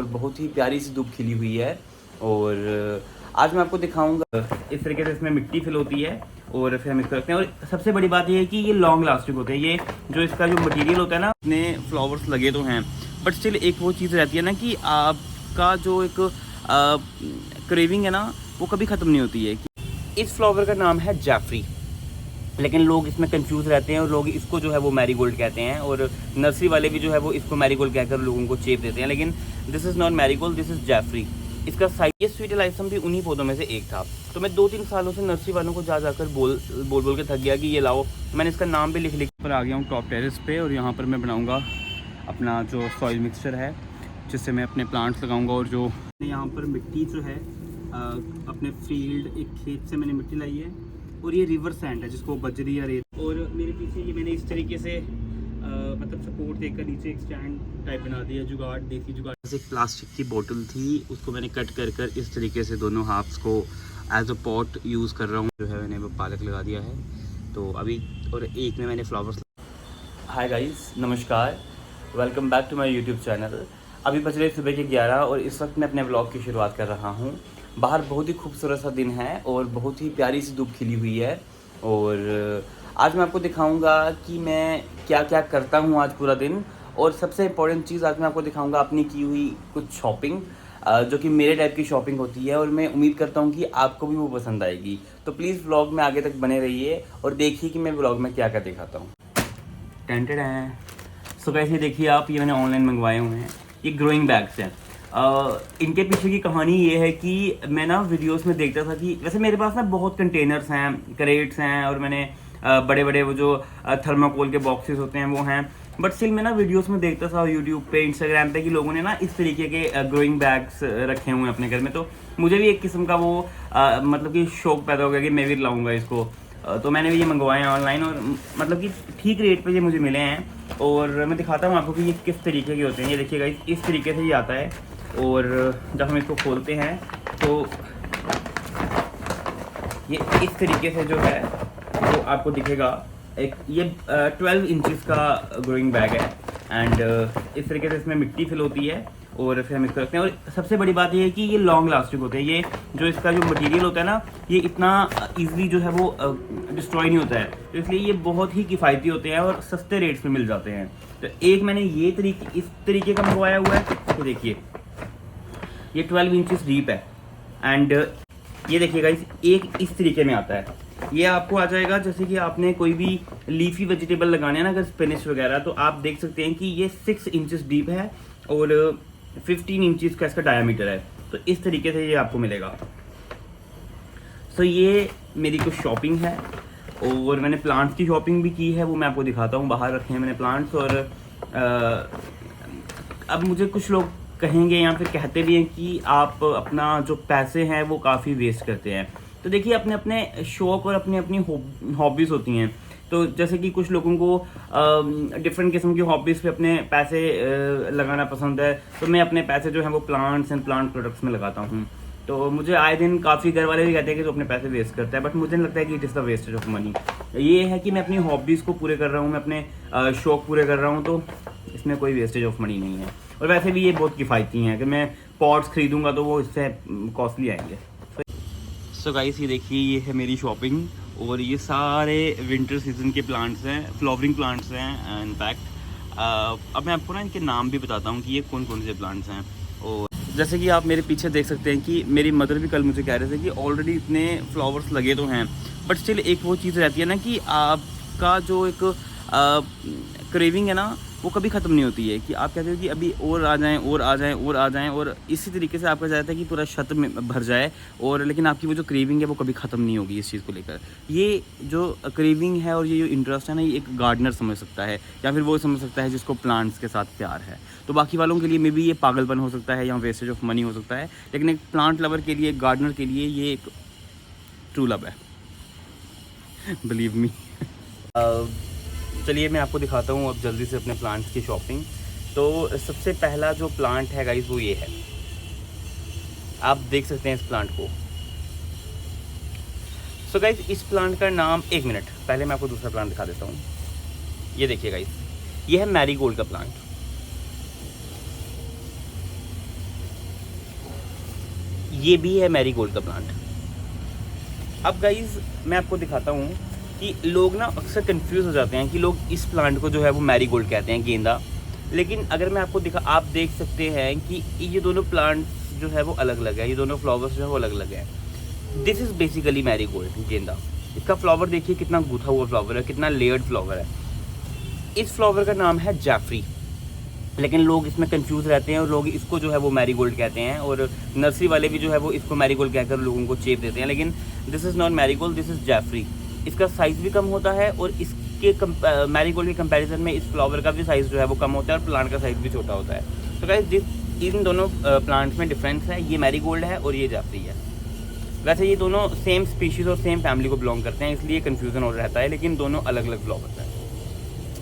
और बहुत ही प्यारी सी धूप खिली हुई है। और आज मैं आपको दिखाऊंगा इस तरीके से इसमें मिट्टी फिल होती है और फिर हम इसको रखते हैं। और सबसे बड़ी बात यह है कि ये लॉन्ग लास्टिंग होते हैं। ये जो इसका जो मटेरियल होता है ना, इतने फ्लावर्स लगे तो हैं बट स्टिल एक वो चीज़ रहती है ना कि आपका जो एक क्रेविंग है ना वो कभी ख़त्म नहीं होती है। इस फ्लावर का नाम है जैफरी, लेकिन लोग इसमें कंफ्यूज रहते हैं और लोग इसको जो है वो मैरीगोल्ड कहते हैं, और नर्सरी वाले भी जो है वो इसको मैरीगोल्ड कहकर लोगों को चेप देते हैं। लेकिन this is not marigold, this is Jeffrey. इसका साइज, ये स्वीट एलाइसम भी उन्हीं पौधों में से एक था। तो मैं 2-3 सालों से नर्सरी वालों को जा जाकर बोल के थक गया कि ये लाओ। मैंने इसका नाम भी लिख पर आ गया हूँ टॉप टेरेस पे, और यहाँ पर मैं बनाऊँगा अपना जो सॉइल मिक्सचर है जिससे मैं अपने प्लांट्स लगाऊँगा। और जो यहाँ पर मिट्टी जो है अपने फील्ड एक खेत से मैंने मिट्टी लाई है, और ये रिवर सैंड है जिसको बजरी या रेत। और मेरे पीछे ये मैंने इस तरीके से मतलब सपोर्ट देकर नीचे एक स्टैंड टाइप बना दिया, जुगाड़, देसी जुगाड़। एक प्लास्टिक की बोतल थी, उसको मैंने कट कर इस तरीके से दोनों हाफ्स को एज अ पॉट यूज़ कर रहा हूँ। जो है मैंने वो पालक लगा दिया है तो अभी, और एक में मैंने फ्लावर्स। हाय गाइस, नमस्कार, welcome back to my YouTube channel. अभी बज रहे सुबह के 11 और इस वक्त मैं अपने ब्लॉग की शुरुआत कर रहा हूँ। बाहर बहुत ही खूबसूरत सा दिन है और बहुत ही प्यारी सी धूप खिली हुई है। और आज मैं आपको दिखाऊंगा कि मैं क्या क्या करता हूँ आज पूरा दिन। और सबसे इम्पोर्टेंट चीज़, आज मैं आपको दिखाऊंगा अपनी की हुई कुछ शॉपिंग, जो कि मेरे टाइप की शॉपिंग होती है, और मैं उम्मीद करता हूँ कि आपको भी वो पसंद आएगी। तो प्लीज़ व्लॉग में आगे तक बने रहिए और देखिए कि मैं व्लॉग में क्या क्या दिखाता हूँ। टेंटेड हैं। सो गाइस, ये देखिए आप, ये मैंने ऑनलाइन मंगवाए हुए हैं, ये ग्रोइंग बैग्स हैं। इनके पीछे की कहानी ये है कि मैं ना वीडियोस में देखता था कि वैसे मेरे पास ना बहुत कंटेनर्स हैं, क्रेट्स हैं, और मैंने बड़े बड़े वो जो थर्माकोल के बॉक्सेस होते हैं वो हैं। बट स्टिल मैं ना वीडियोस में देखता था यूट्यूब पे, इंस्टाग्राम पे, कि लोगों ने ना इस तरीके के ग्रोइंग बैग्स रखे हुए हैं अपने घर में। तो मुझे भी एक किस्म का वो मतलब कि शौक पैदा हो गया कि मैं भी लाऊंगा इसको। तो मैंने भी ये मंगवाए हैं ऑनलाइन, और मतलब कि ठीक रेट पे ये मुझे मिले हैं। और मैं दिखाता हूँ आपको कि ये किस तरीके के होते हैं। ये देखिएगा, इस तरीके से ये आता है, और जब हम इसको खोलते हैं तो ये इस तरीके से जो है वो आपको दिखेगा। एक ये 12 इंचज़ का ग्रोइंग बैग है, एंड इस तरीके से इसमें मिट्टी फिल होती है और फिर हम इसको रखते हैं। और सबसे बड़ी बात ये है कि ये लॉन्ग लास्टिंग होते हैं। ये जो इसका जो मटेरियल होता है ना, ये इतना ईजिली जो है वो डिस्ट्रॉय नहीं होता है, तो इसलिए ये बहुत ही किफ़ायती होते हैं और सस्ते रेट्स में मिल जाते हैं। तो एक मैंने ये तरीके, इस तरीके का मंगवाया हुआ है। तो देखिए, ये 12 इंचज़ डीप है, एंड ये देखिएगा एक इस तरीके में आता है। ये आपको आ जाएगा जैसे कि आपने कोई भी लीफी वेजिटेबल लगाने हैं ना, अगर स्पिनिश वगैरह, तो आप देख सकते हैं कि ये 6 इंचज़ डीप है और 15 इंचज़ का इसका डायमीटर है। तो इस तरीके से ये आपको मिलेगा। सो ये मेरी कुछ शॉपिंग है, और मैंने प्लांट्स की शॉपिंग भी की है, वो मैं आपको दिखाता हूँ। बाहर रखे हैं मैंने प्लांट्स। और अब मुझे कुछ लोग कहेंगे या फिर कहते भी हैं कि आप अपना जो पैसे हैं वो काफ़ी वेस्ट करते हैं। तो देखिए, अपने अपने शौक़ और अपनी अपनी हॉबीज़ होती हैं। तो जैसे कि कुछ लोगों को डिफरेंट किस्म की हॉबीज़ पे अपने पैसे लगाना पसंद है, तो मैं अपने पैसे जो हैं वो प्लांट्स एंड प्लांट प्रोडक्ट्स में लगाता हूँ। तो मुझे आए दिन काफ़ी घर वाले भी कहते हैं कि तो अपने पैसे वेस्ट करता है, बट मुझे नहीं लगता है कि it is the wastage of money. ये है कि मैं अपनी हॉबीज़ को पूरे कर रहा हूँ, मैं अपने शौक़ पूरे कर रहा हूँ, तो इसमें कोई वेस्टेज ऑफ मनी नहीं है। और वैसे भी ये बहुत किफ़ायती हैं। अगर मैं पॉट्स खरीदूँगा तो वो इससे कॉस्टली आएंगे। सो गाइस, ये देखिए, ये है मेरी शॉपिंग, और ये सारे विंटर सीजन के प्लांट्स हैं, फ्लावरिंग प्लांट्स हैं इनफैक्ट। अब मैं आपको ना इनके नाम भी बताता हूँ कि ये कौन कौन से प्लांट्स हैं। और जैसे कि आप मेरे पीछे देख सकते हैं कि मेरी मदर भी कल मुझे कह रहे थे कि ऑलरेडी इतने फ्लावर्स लगे तो हैं, बट स्टिल एक वो चीज़ रहती है ना कि आपका जो एक क्रेविंग है ना वो कभी ख़त्म नहीं होती है, कि आप कहते हो कि अभी और आ जाएं और आ जाएं और आ जाएं, और इसी तरीके से आपका चाहता है कि पूरा छत में भर जाए। और लेकिन आपकी वो जो क्रेविंग है वो कभी ख़त्म नहीं होगी इस चीज़ को लेकर। ये जो क्रेविंग है और ये जो इंटरेस्ट है ना, ये एक गार्डनर समझ सकता है, या फिर वो समझ सकता है जिसको प्लांट्स के साथ प्यार है। तो बाकी वालों के लिए मे बी ये पागलपन हो सकता है या वेस्टेज ऑफ मनी हो सकता है, लेकिन एक प्लांट लवर के लिए, एक गार्डनर के लिए ये एक ट्रू लव है, बिलीव मी। चलिए मैं आपको दिखाता हूँ अब जल्दी से अपने प्लांट्स की शॉपिंग। तो सबसे पहला जो प्लांट है गाइस वो ये है, आप देख सकते हैं इस प्लांट को। सो गाइस, इस प्लांट का नाम, एक मिनट पहले मैं आपको दूसरा प्लांट दिखा देता हूँ। ये देखिए गाइस, ये है मैरीगोल्ड का प्लांट। ये भी है मैरीगोल्ड का प्लांट। अब गाइज मैं आपको दिखाता हूँ कि लोग ना अक्सर कंफ्यूज हो जाते हैं कि लोग इस प्लांट को जो है वो मैरीगोल्ड कहते हैं, गेंदा। लेकिन अगर मैं आपको आप देख सकते हैं कि ये दोनों प्लांट्स जो है वो अलग अलग है, ये दोनों फ्लावर्स जो है वो अलग अलग है। दिस इज़ बेसिकली मैरीगोल्ड, गेंदा। इसका फ्लावर देखिए कितना गूथा हुआ फ्लावर है, कितना लेयर्ड फ्लावर है। इस फ्लावर का नाम है जैफरी, लेकिन लोग इसमें कंफ्यूज रहते हैं और लोग इसको जो है वो मैरीगोल्ड कहते हैं, और नर्सरी वाले भी जो है वो इसको मैरीगोल्ड कहकर लोगों को चेप देते हैं। लेकिन this is not marigold, this is Jeffrey. इसका साइज़ भी कम होता है और इसके मैरीगोल्ड के कंपैरिजन में इस फ्लावर का भी साइज़ जो है वो कम होता है और प्लांट का साइज़ भी छोटा होता है। तो गाइस इन दोनों प्लांट्स में डिफरेंस है, ये मैरीगोल्ड है और ये जैफरी है। वैसे ये दोनों सेम स्पीशीज़ और सेम फैमिली को बिलोंग करते हैं, इसलिए कन्फ्यूज़न हो रहता है, लेकिन दोनों अलग अलग फ्लावर्स हैं।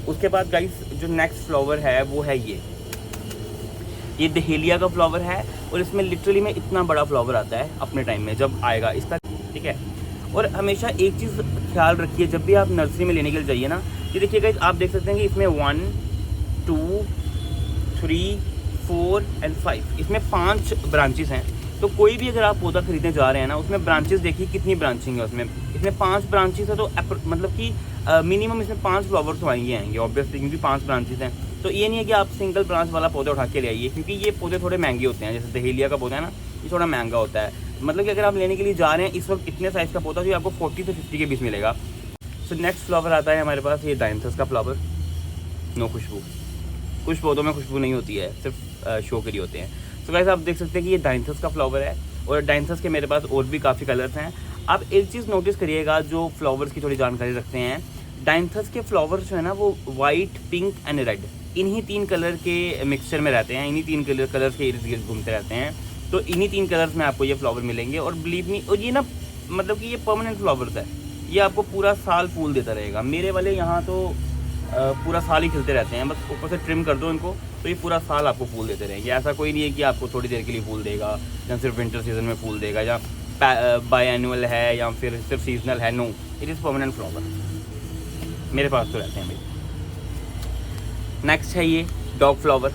उसके बाद गाइस जो नेक्स्ट फ्लावर है वो है ये दहेलिया का फ्लावर है, और इसमें लिटरली में इतना बड़ा फ्लावर आता है अपने टाइम में जब आएगा इसका, ठीक है। और हमेशा एक चीज़ ख्याल रखिए, जब भी आप नर्सरी में लेने के लिए जाइए ना, ये देखिए गाइस आप देख सकते हैं कि इसमें 1 2 3 4 और 5, इसमें 5 ब्रांचेस हैं। तो कोई भी अगर आप पौधा खरीदने जा रहे हैं ना, उसमें ब्रांचेस देखिए कितनी ब्रांचिंग है उसमें। इसमें 5 ब्रांचेस है, तो मतलब कि मिनिमम इसमें 5 फ्लावर्स तो आएंगे ऑब्वियसली, क्योंकि 5 ब्रांचेस हैं। तो ये नहीं है कि आप सिंगल ब्रांच वाला पौधा उठा के ले आइए, क्योंकि ये पौधे थोड़े महंगे होते हैं। जैसे दहेलिया का पौधा है ना, ये थोड़ा महंगा होता है। मतलब कि अगर आप लेने के लिए जा रहे हैं इस वक्त इतने साइज़ का पौधा, तो आपको 40 से 50 के बीच मिलेगा। सो नेक्स्ट फ्लावर आता है हमारे पास ये डायंथस का फ्लावर। नो खुशबू, कुछ पौधों में खुशबू नहीं होती है, सिर्फ शो के लिए होते हैं। तो गाइस आप देख सकते हैं कि ये डायंथस का फ्लावर है, और डायंथस के मेरे पास और भी काफ़ी कलर्स हैं। आप एक चीज़ नोटिस करिएगा, जो फ्लावर्स की थोड़ी जानकारी रखते हैं, डायंथस के फ्लावर्स जो है ना वो वाइट, पिंक एंड रेड, इन्हीं 3 कलर के मिक्सचर में रहते हैं, इन्हीं 3 कलर्स के इर्द गिर्द घूमते रहते हैं। तो इन्हीं 3 कलर्स में आपको ये फ्लावर मिलेंगे, और बिलीव मी, और ये ना मतलब कि ये परमानेंट फ्लावर्स है, ये आपको पूरा साल फूल देता रहेगा। मेरे वाले यहाँ तो पूरा साल ही खिलते रहते हैं, बस ऊपर से ट्रिम कर दो इनको तो ये पूरा साल आपको फूल देते रहेंगे। ऐसा कोई नहीं है कि आपको थोड़ी देर के लिए फूल देगा, या सिर्फ विंटर सीजन में फूल देगा, या बाई एनुअल है, या फिर सिर्फ सीजनल है। No, it is permanent flower, मेरे पास तो रहते हैं भाई। नेक्स्ट है ये डॉग फ्लावर।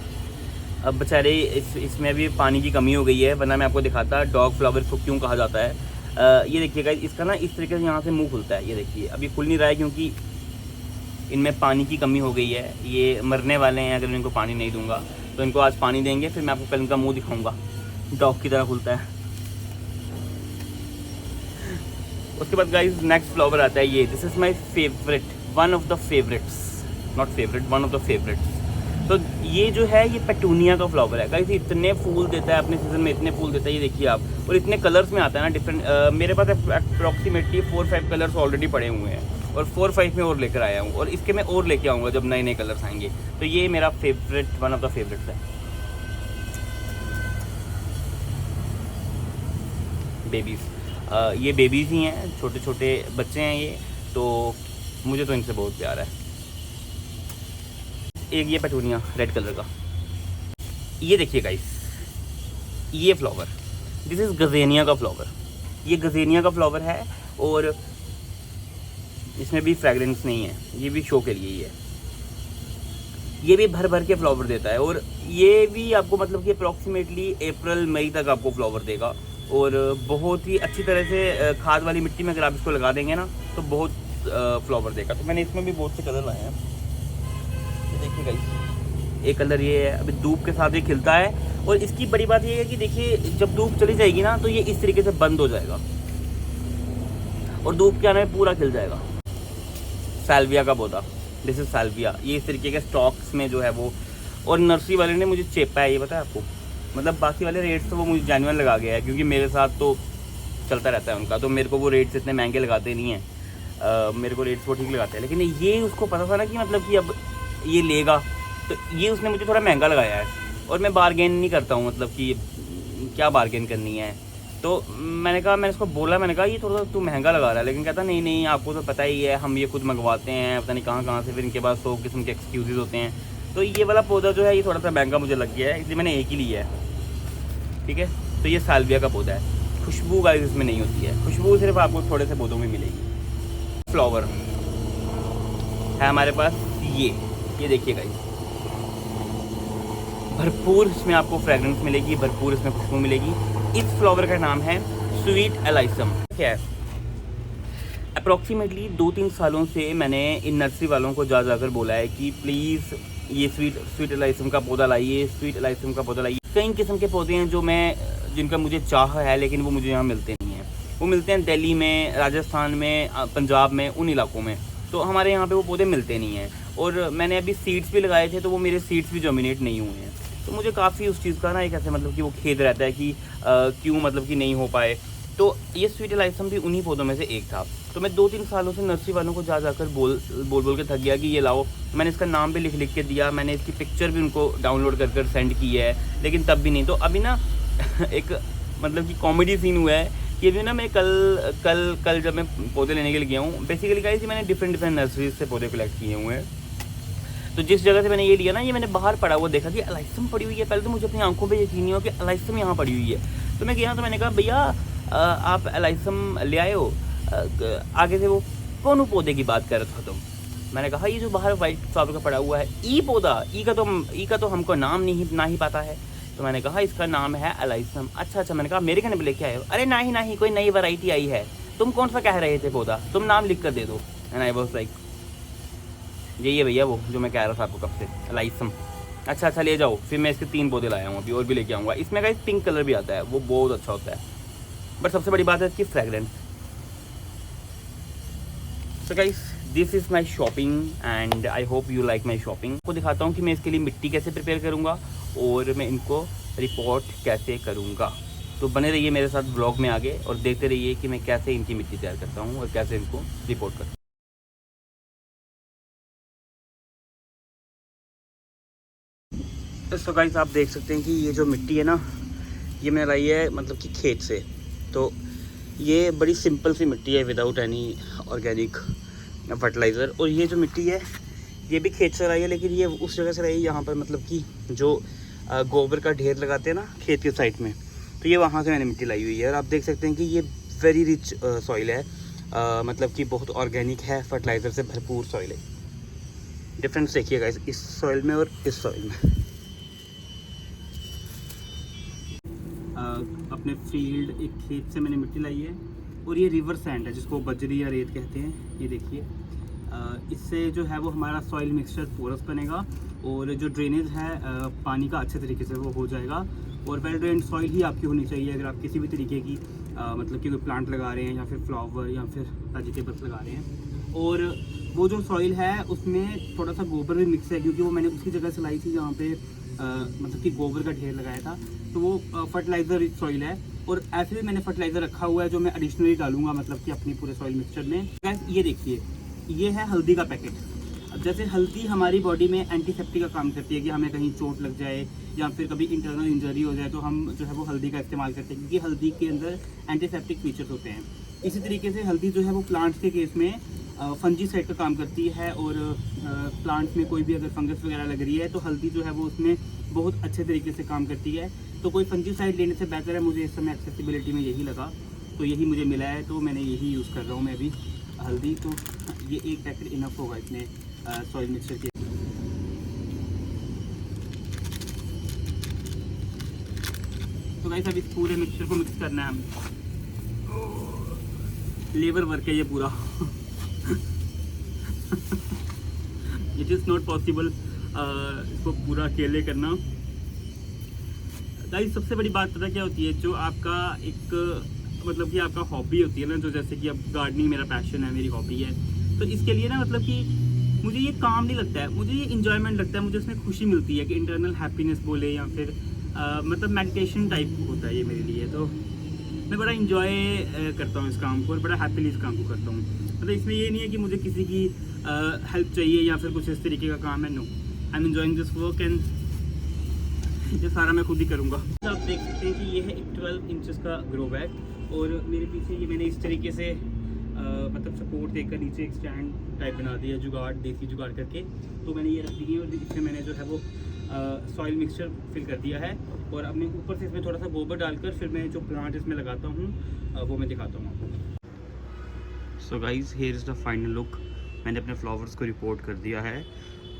अब बेचारे इसमें भी पानी की कमी हो गई है, वरना मैं आपको दिखाता डॉग फ्लावर को क्यों कहा जाता है। ये देखिएगा इसका ना इस तरीके से यहाँ से मुंह खुलता है, ये देखिए अभी खुल नहीं रहा है क्योंकि इनमें पानी की कमी हो गई है। ये मरने वाले हैं अगर मैं इनको पानी नहीं दूंगा, तो इनको आज पानी देंगे, फिर मैं आपको कल इनका मुंह दिखाऊंगा, डॉग की तरह खुलता है। उसके बाद गाइस नेक्स्ट फ्लावर आता है ये, this is my favourite, one of the favourites, not favourite, one of the favourites. तो ये जो है ये पेटूनिया का फ्लावर है गाइस, इतने फूल देता है अपने सीजन में, इतने फूल देता है, ये देखिए आप, और इतने कलर्स में आता है ना डिफरेंट। मेरे पास अप्रॉक्सीमेटली 4-5 कलर्स ऑलरेडी पड़े हुए हैं, और 4-5 में और लेकर आया हूँ, और इसके मैं और लेके आऊँगा जब नए नए कलर्स आएंगे। तो ये मेरा favourite, one of the favourites है। बेबीज़, ये बेबीज़ ही हैं, छोटे छोटे बच्चे हैं ये, तो मुझे तो इनसे बहुत प्यार है। एक ये पेटूनिया रेड कलर का, ये देखिए गाइस, ये फ्लावर, दिस इज़ गजेनिया का फ्लावर। ये गजेनिया का फ्लावर है, और इसमें भी फ्रेगरेंस नहीं है, ये भी शो के लिए ही है। ये भी भर भर के फ्लावर देता है, और ये भी आपको मतलब कि अप्रॉक्सीमेटली अप्रैल मई तक आपको फ्लावर देगा, और बहुत ही अच्छी तरह से खाद वाली मिट्टी में अगर आप इसको लगा देंगे ना तो बहुत फ्लावर देगा। तो मैंने इसमें भी बहुत से कलर लाए हैं, देखिए गाइस, एक कलर ये है, अभी धूप के साथ ये खिलता है। और इसकी बड़ी बात ये है कि देखिए जब धूप चली जाएगी ना तो ये इस तरीके से बंद हो जाएगा, और धूप के आने में पूरा खिल जाएगा। साल्विया का पौधा, दिस इज साल्विया, ये इस तरीके के स्टॉक्स में जो है वो, और नर्सरी वाले ने मुझे चेपा है, ये पता है आपको, मतलब बाकी वाले रेट्स तो वो मुझे जेन्युइन लगा गया है, क्योंकि मेरे साथ तो चलता रहता है उनका, तो मेरे को वो रेट्स इतने महंगे लगाते नहीं हैं, मेरे को रेट्स वो ठीक लगाते हैं। लेकिन ये उसको पता था ना कि मतलब कि अब ये लेगा, तो ये उसने मुझे थोड़ा महंगा लगाया है, और मैं बार्गेन नहीं करता हूँ, मतलब कि क्या बार्गेन करनी है। तो मैंने कहा, मैंने उसको बोला, मैंने कहा ये थोड़ा तू महंगा लगा रहा है, लेकिन कहता नहीं नहीं आपको तो पता ही है, हम ये खुद मंगवाते हैं पता नहीं कहाँ से, फिर इनके पास 100 किस्म के एक्सक्यूज़ होते हैं। तो ये वाला पौधा जो है ये थोड़ा सा महंगा मुझे लग गया है, इसलिए मैंने एक ही लिया है, ठीक है। तो ये साल्विया का पौधा है, खुशबू गाइस इसमें नहीं होती है, खुशबू सिर्फ आपको थोड़े से पौधों में मिलेगी। फ्लावर है हमारे पास ये देखिए गाइस, भरपूर इसमें आपको फ्रेगरेंस मिलेगी, भरपूर इसमें खुशबू मिलेगी। इस फ्लावर का नाम है स्वीट एलाइसम। क्या है, अप्रॉक्सीमेटली 2-3 सालों से मैंने इन नर्सरी वालों को जा जाकर बोला है कि प्लीज़ ये स्वीट एलाइसम का पौधा लाइए, स्वीट एलाइसम का पौधा लाइए। कई किस्म के पौधे हैं जो जिनका मुझे चाह है, लेकिन वो मुझे यहाँ मिलते नहीं हैं। वो मिलते हैं दिल्ली में, राजस्थान में, पंजाब में, उन इलाकों में। तो हमारे यहाँ पे वो पौधे मिलते नहीं हैं। और मैंने अभी सीड्स भी लगाए थे, तो वो मेरे सीड्स भी जर्मिनेट नहीं हुए हैं। तो मुझे काफ़ी उस चीज़ का ना एक ऐसे मतलब कि वो खेद रहता है कि क्यों मतलब कि नहीं हो पाए। तो ये स्वीट एलाइसम भी उन्हीं पौधों में से एक था। तो मैं 2-3 सालों से नर्सरी वालों को जा जाकर बोल के थक गया कि ये लाओ। मैंने इसका नाम भी लिख के दिया, मैंने इसकी पिक्चर भी उनको डाउनलोड कर सेंड की है, लेकिन तब भी नहीं। तो अभी ना एक मतलब कि कॉमेडी सीन हुआ है कि अभी ना मैं कल जब मैं पौधे लेने के लिए गया हूँ, बेसिकली गाइस मैंने डिफरेंट नर्सरीज से पौधे कलेक्ट किए हुए हैं। तो जिस जगह से मैंने ये लिया ना, ये मैंने बाहर पड़ा हुआ देखा कि एलाइसम पड़ी हुई है। पहले तो मुझे अपनी आंखों पे यकीन नहीं हुआ कि एलाइसम यहाँ पड़ी हुई है। तो मैं गया, तो मैंने कहा भैया आप एलाइसम ले आए हो? आगे से वो कौन पौधे की बात कर रहा था तुम? मैंने कहा ये जो बाहर वाइट फ्लावर का पड़ा हुआ है, ई पौधा, ई का तो हमको नाम ना ही पता है। तो मैंने कहा इसका नाम है एलाइसम। अच्छा, मैंने कहा मेरे कहने पे लेके आए हो? अरे नहीं, कोई नई वैरायटी आई है। तुम कौन सा कह रहे थे पौधा? तुम नाम लिख कर दे दो। एंड आई वाज लाइक, यही है भैया वो जो मैं कह रहा था आपको कब से, एलाइसम। अच्छा ले जाओ। फिर मैं इसके 3 पौधे लाया हूँ, अभी और भी लेके आऊँगा। इसमें का पिंक कलर भी आता है, वो बहुत अच्छा होता है। बट सबसे बड़ी बात है इसकी fragrance. So guys, this is my shopping and I hope you like my shopping. आपको दिखाता हूँ कि मैं इसके लिए मिट्टी कैसे प्रिपेयर करूँगा और मैं इनको रिपोर्ट कैसे करूँगा। तो बने रहिए मेरे साथ ब्लॉग में आगे और देखते रहिए कि मैं कैसे इनकी मिट्टी तैयार करता हूँ और कैसे इनको रिपोर्ट करता हूँ। सो गाइस, आप देख सकते हैं कि ये जो मिट्टी है ना, ये मैंने लाई है मतलब कि खेत से। तो ये बड़ी सिंपल सी मिट्टी है विदाउट एनी ऑर्गेनिक फर्टिलाइज़र। और ये जो मिट्टी है ये भी खेत से लाई है, लेकिन ये उस जगह से लाई है यहाँ पर मतलब कि जो गोबर का ढेर लगाते हैं ना खेत के साइड में, तो ये वहाँ से मैंने मिट्टी लाई हुई है। और आप देख सकते हैं कि ये वेरी रिच सॉइल है, मतलब कि बहुत ऑर्गेनिक है, फर्टिलाइज़र से भरपूर सॉइल है। डिफरेंस देखिएगा इस सॉइल में और इस सॉइल में। अपने फील्ड एक खेत से मैंने मिट्टी लाई है और ये रिवर सैंड है जिसको बजरी या रेत कहते हैं। ये देखिए, इससे जो है वो हमारा सॉइल मिक्सचर पोरस बनेगा और जो ड्रेनेज है पानी का अच्छे तरीके से वो हो जाएगा। और वेल ड्रेन्ड सॉइल ही आपकी होनी चाहिए अगर आप किसी भी तरीके की मतलब कि कोई प्लांट लगा रहे हैं या फिर फ्लावर या फिर वेजिटेबल्स लगा रहे हैं। और वो जो सॉइल है उसमें थोड़ा सा गोबर भी मिक्स है, क्योंकि वो मैंने उसी जगह से लाई थी जहाँ पे मतलब कि गोबर का ढेर लगाया था। तो वो फर्टिलाइज़र रिच सॉइल है और ऐसे भी मैंने फर्टिलाइज़र रखा हुआ है जो मैं एडिशनली डालूंगा मतलब कि अपनी पूरे सॉइल मिक्सचर में। गाइस, ये देखिए, ये है हल्दी का पैकेट। अब जैसे हल्दी हमारी बॉडी में एंटीसेप्टिक का काम करती है कि हमें कहीं चोट लग जाए या फिर कभी इंटरनल इंजरी हो जाए तो हम जो है वो हल्दी का इस्तेमाल करते हैं, क्योंकि हल्दी के अंदर एंटीसेप्टिक फीचर्स होते हैं। इसी तरीके से हल्दी जो है वो प्लांट्स के केस में फंजीसाइड का काम करती है। और प्लांट्स में कोई भी अगर फंगस वगैरह लग रही है तो हल्दी जो है वो उसमें बहुत अच्छे तरीके से काम करती है। तो कोई फंजीसाइड लेने से बेहतर है, मुझे इस समय एक्सेसिबिलिटी में यही लगा, तो यही मुझे मिला है, तो मैंने यही यूज़ कर रहा हूँ मैं अभी हल्दी। तो ये एक पैकेट इनफ होगा इसमें सॉइल मिक्सचर के। तो गाइस, अब इस पूरे मिक्सचर को मिक्स करना है हमें। लेबर वर्क है ये पूरा। इट इज़ नॉट पॉसिबल इसको पूरा अकेले करना। गाइस, सबसे बड़ी बात पता क्या होती है, जो आपका एक मतलब कि आपका हॉबी होती है ना, जो जैसे कि अब गार्डनिंग मेरा पैशन है, मेरी हॉबी है, तो इसके लिए ना मतलब कि मुझे ये काम नहीं लगता है, मुझे ये इंजॉयमेंट लगता है, मुझे इसमें खुशी मिलती है कि इंटरनल हैप्पीनेस बोले या फिर मतलब मेडिटेशन टाइप होता है ये मेरे लिए। तो मैं बड़ा इंजॉय करता हूँ इस काम को और बड़ा हैप्पीली इस काम को करता हूँ। मतलब इसमें ये नहीं है कि मुझे किसी की हेल्प चाहिए या फिर कुछ इस तरीके का काम है। No, I am enjoying this work and ये सारा मैं खुद ही करूँगा। आप देख सकते हैं कि ये है एक 12 इंचेस का ग्रो बैग और मेरे पीछे ये मैंने इस तरीके से मतलब सपोर्ट देकर नीचे एक स्टैंड टाइप बना दिया, जुगाड़, देसी जुगाड़ करके। तो मैंने ये रख दी है और इसमें मैंने जो है वो सॉइल मिक्सचर फिल कर दिया है। और अब मैं ऊपर से इसमें थोड़ा सा गोबर डालकर फिर मैं जो प्लांट इसमें लगाता हूँ वो मैं दिखाता हूँ आपको। So guys, here is the final look. मैंने अपने फ्लावर्स को रिपोर्ट कर दिया है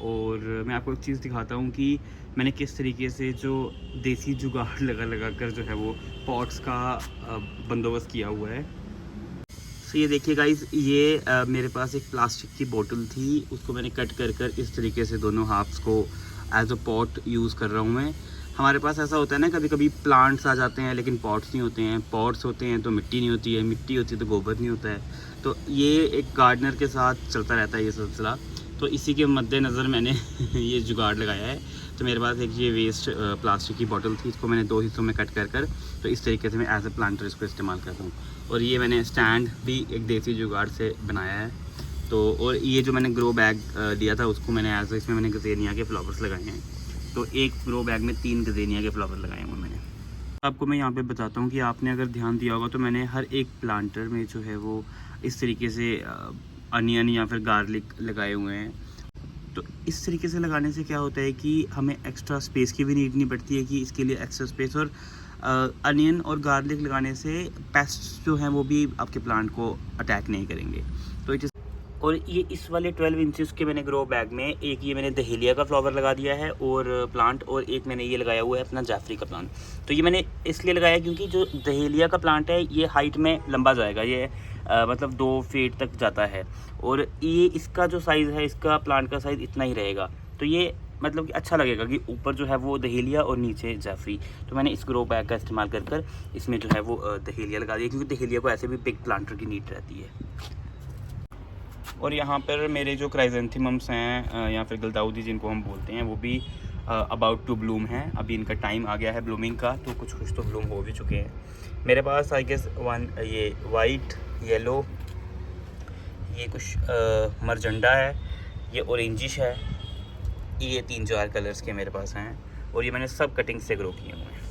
और मैं आपको एक चीज़ दिखाता हूँ कि मैंने किस तरीके से जो देसी जुगाड़ लगा कर जो है वो पॉट्स का बंदोबस्त किया हुआ है। तो ये देखिए गाइस, ये मेरे पास एक प्लास्टिक की बोतल थी, उसको मैंने कट कर इस तरीके से दोनों हाफ्स को एज अ पॉट यूज़ कर रहा हूँ मैं। हमारे पास ऐसा होता है ना, कभी कभी प्लांट्स आ जाते हैं लेकिन पॉट्स नहीं होते हैं, पॉट्स होते हैं तो मिट्टी नहीं होती है, मिट्टी होती है तो गोबर नहीं होता है। तो ये एक गार्डनर के साथ चलता रहता है ये सिलसिला। तो इसी के मद्देनज़र मैंने ये जुगाड़ लगाया है। तो मेरे पास एक ये वेस्ट प्लास्टिक की बोतल थी, इसको मैंने 2 हिस्सों में कट कर तो इस तरीके से मैं एज अ प्लांटर इसको इस्तेमाल करता हूँ। और ये मैंने स्टैंड भी एक देसी जुगाड़ से बनाया है। तो और ये जो मैंने ग्रो बैग लिया था उसको मैंने इसमें मैंने गज़ेनिया के फ्लावर्स लगाए हैं। तो एक ग्रो बैग में 3 गज़ेनिया के फ्लावर लगाए हुए मैंने। आपको मैं यहाँ पे बताता हूँ कि आपने अगर ध्यान दिया होगा तो मैंने हर एक प्लांटर में जो है वो इस तरीके से अनियन या फिर गार्लिक लगाए हुए हैं। तो इस तरीके से लगाने से क्या होता है कि हमें एक्स्ट्रा स्पेस की भी नीड नहीं पड़ती है कि इसके लिए एक्स्ट्रा स्पेस। और अनियन और गार्लिक लगाने से पेस्ट जो हैं वो भी आपके प्लांट को अटैक नहीं करेंगे। तो इट इज़, और ये इस वाले 12 इंचेस के मैंने ग्रो बैग में एक ये मैंने दहेलिया का फ्लावर लगा दिया है और प्लांट, और एक मैंने ये लगाया हुआ है अपना जाफरी का प्लांट। तो ये मैंने इसलिए लगाया क्योंकि जो दहेलिया का प्लांट है ये हाइट में लंबा जाएगा, ये मतलब 2 फीट तक जाता है। और ये इसका जो साइज़ है, इसका प्लांट का साइज़ इतना ही रहेगा। तो ये मतलब कि अच्छा लगेगा कि ऊपर जो है वो दहेलिया और नीचे जाफरी। तो मैंने इस ग्रो बैग का इस्तेमाल कर इसमें जो है वो दहेलिया लगा दिया, क्योंकि दहेलिया को ऐसे भी बिग प्लांटर की नीड रहती है। और यहाँ पर मेरे जो क्राइजेंथेमम्स हैं या फिर गुलदाउदी जिनको हम बोलते हैं, वो भी अबाउट टू ब्लूम हैं। अभी इनका टाइम आ गया है ब्लूमिंग का, तो कुछ तो ब्लूम हो भी चुके हैं। मेरे पास आई गेस ये वाइट, येलो, ये कुछ मरजंडा है, ये ऑरेंजिश है, ये 3-4 कलर्स के मेरे पास हैं। और ये मैंने सब कटिंग से ग्रो किए हुए हैं।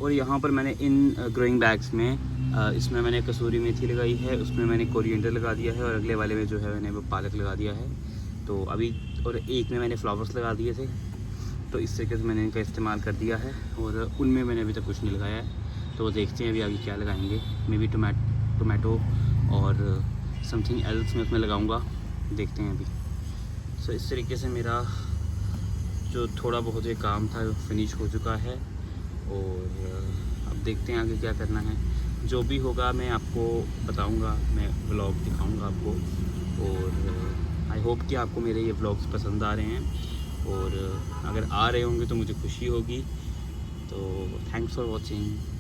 और यहाँ पर मैंने इन ग्रोइंग बैग्स में इसमें मैंने कसूरी मेथी लगाई है, उसमें मैंने कोरिएंडर लगा दिया है, और अगले वाले में जो है मैंने वो पालक लगा दिया है। तो अभी, और एक में मैंने फ्लावर्स लगा दिए थे। तो इस तरीके से मैंने इनका इस्तेमाल कर दिया है, और उनमें मैंने अभी तक कुछ नहीं लगाया है। तो वो देखते हैं अभी आगे क्या लगाएंगे। मे बी टोमेटो और समथिंग एल्स में उसमें लगाऊँगा, देखते हैं अभी। सो इस तरीके से मेरा जो थोड़ा बहुत ये काम था फिनिश हो चुका है, और अब देखते हैं आगे क्या करना है। जो भी होगा मैं आपको बताऊंगा, मैं व्लॉग दिखाऊंगा आपको। और आई होप कि आपको मेरे ये व्लॉग्स पसंद आ रहे हैं, और अगर आ रहे होंगे तो मुझे खुशी होगी। तो थैंक्स फॉर वॉचिंग।